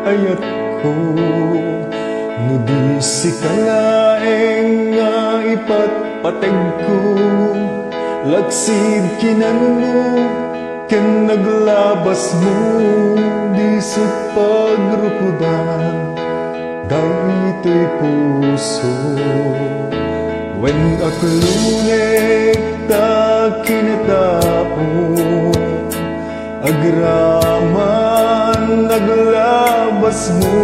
ayat ko, no di si kalaeng nga ipatpatag ko, laksid kinan mo, ken naglabas mo, di sa pagrukudan, daytoy puso. When akluneg ta kinatao, agraman naglabas mo,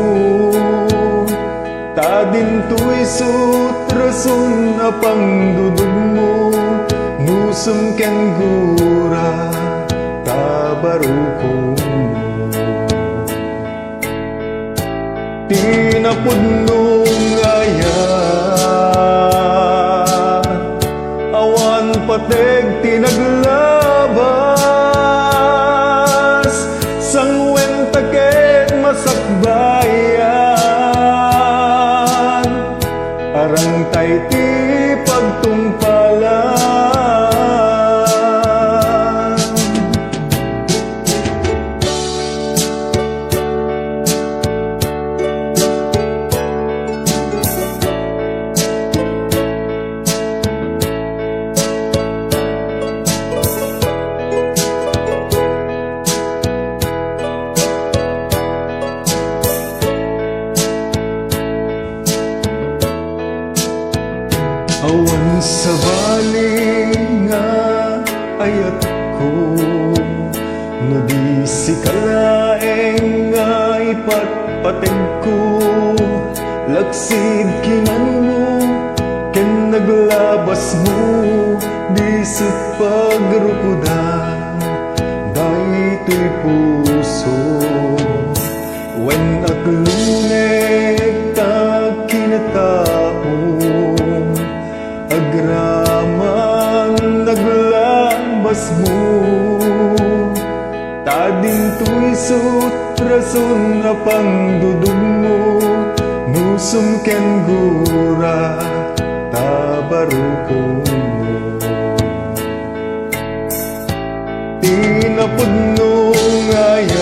ta dintoy sutrason apang dudog mo, nusum ken gura ta barukong mo. Tinapudnong ayan, awan pateg tinaglabas, sangwen taket masakbayan, arang tay ti pagtungpalan. Awan sa bali nga ayat ko, no di si kalaeng nga ipatpatag ko, laksid kinan mo, ken naglabas mo, di sa pagrukudan, daytoy puso. When agluneg ta kinatao, agraman naglabas mo, ta dintoy sutrason apang dudog mo, nusum ken gura ta barukong mo. Tinapudnong ayan,